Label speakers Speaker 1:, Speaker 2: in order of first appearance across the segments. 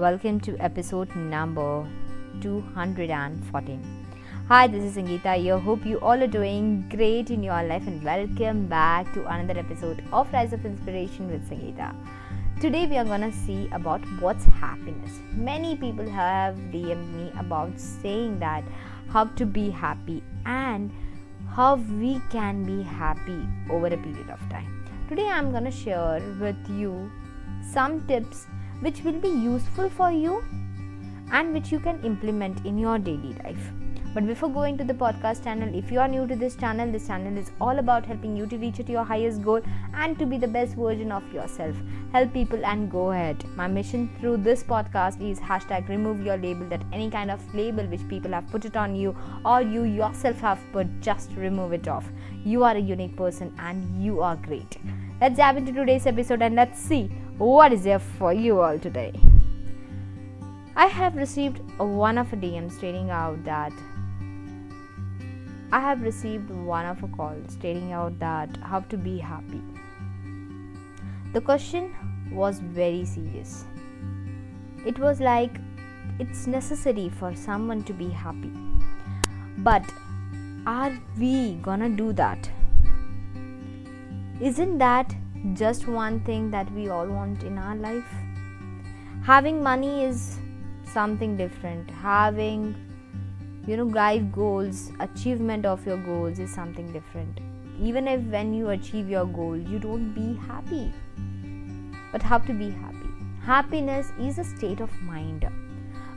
Speaker 1: welcome to episode number 214. Hi, this is Sangeeta here. Hope you all are doing great in your life and welcome back to another episode of Rise of Inspiration with Sangeeta. Today we are gonna see about what's happiness. Many people have DM'd me about saying that how to be happy and how we can be happy over a period of time. Today I'm gonna share with you some tips which will be useful for you and which you can implement in your daily life. But before going to the podcast channel, if you are new to this channel is all about helping you to reach at your highest goal and to be the best version of yourself. Help people and go ahead. My mission through this podcast is #remove your label, that any kind of label which people have put it on you or you yourself have put, just remove it off. You are a unique person and you are great. Let's dive into today's episode and let's see what is there for you all today. I have received one of a DM stating out that how to be happy. The question was very serious. It was like it's necessary for someone to be happy. But are we gonna do that? Isn't that just one thing that we all want in our life? Having money is something different. Having life goals, achievement of your goals is something different. Even if when you achieve your goal, you don't be happy. But how to be happy? Happiness is a state of mind.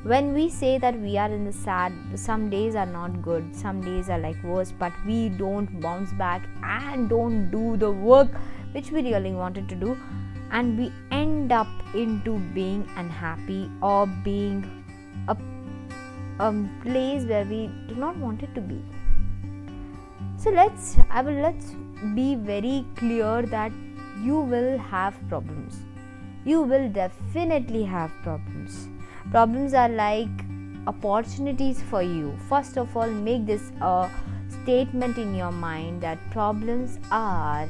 Speaker 1: When we say that we are in the sad, some days are not good, some days are like worse, but we don't bounce back and don't do the work which we really wanted to do, and we end up into being unhappy or being a place where we do not want it to be. So let's be very clear that you will have problems. You will definitely have problems. Problems are like opportunities for you. First of all, make this a statement in your mind that problems are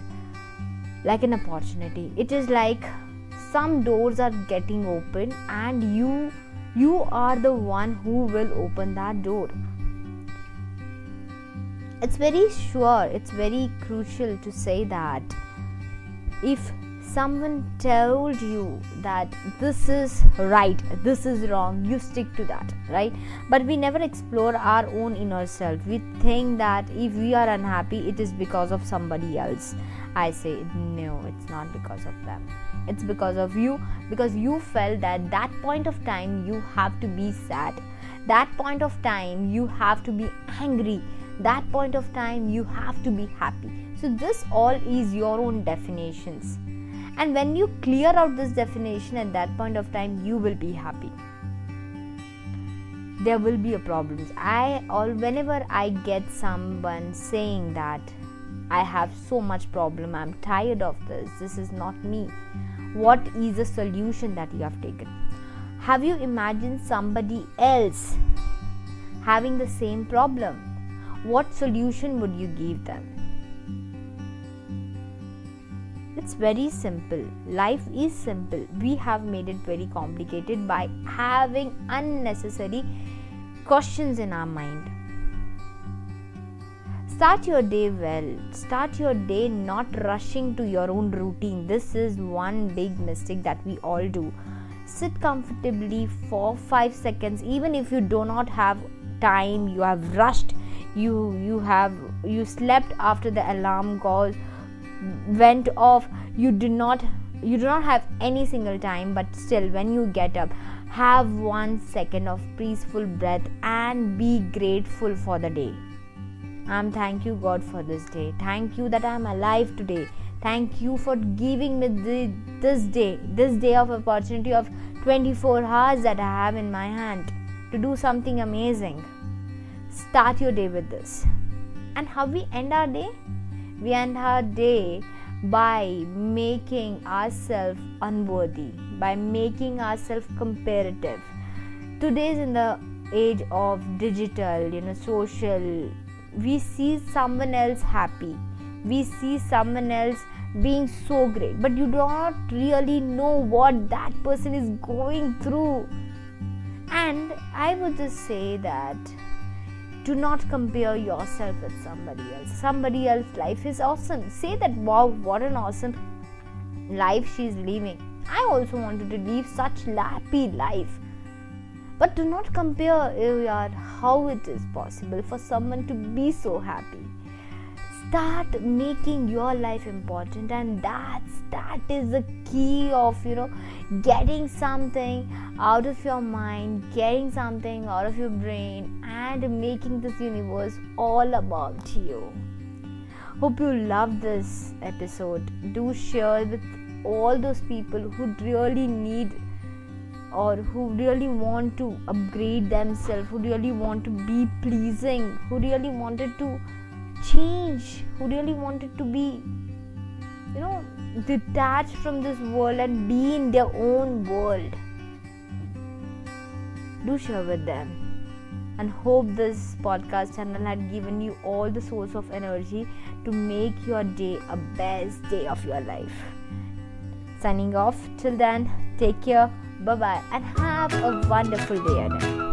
Speaker 1: like an opportunity. It is like some doors are getting open and you are the one who will open that door. It's very crucial to say that if someone told you that this is right, this is wrong, you stick to that, right? But we never explore our own inner self. We think that if we are unhappy, it is because of somebody else. I say no, it's not because of them. It's because of you, because you felt that point of time you have to be sad. That point of time you have to be angry. That point of time you have to be happy. So this all is your own definitions. And when you clear out this definition at that point of time, you will be happy. There will be a problems. Whenever I get someone saying that I have so much problem, I'm tired of this is not me. What is the solution that you have taken? Have you imagined somebody else having the same problem? What solution would you give them? It's very simple. Life is simple. We have made it very complicated by having unnecessary questions in our mind. Start your day well. Start your day not rushing to your own routine. This is one big mistake that we all do. Sit comfortably for 5 seconds. Even if you do not have time, you have rushed, you slept after the alarm call went off, you do not have any single time, but still when you get up, have 1 second of peaceful breath and be grateful for the day. Thank you God for this day. Thank you that I am alive today. Thank you for giving me this day of opportunity of 24 hours that I have in my hand to do something amazing. Start your day with this. And how we end our day? We end our day by making ourselves unworthy, by making ourselves comparative. Today's in the age of digital, social, we see someone else happy. We see someone else being so great, but you do not really know what that person is going through. And I would just say that do not compare yourself with somebody else. Somebody else's life is awesome. Say that, wow, what an awesome life she's living. I also wanted to live such happy life. But do not compare how it is possible for someone to be so happy. Start making your life important, and that is the key of getting something out of your mind, getting something out of your brain, and making this universe all about you. Hope you love this episode. Do share with all those people who really need or who really want to upgrade themselves, who really want to be pleasing, who really wanted to change, who really wanted to be detached from this world and be in their own world. Do share with them, and hope this podcast channel had given you all the source of energy to make your day a best day of your life. Signing off. Till then, take care, bye bye, and have a wonderful day ahead.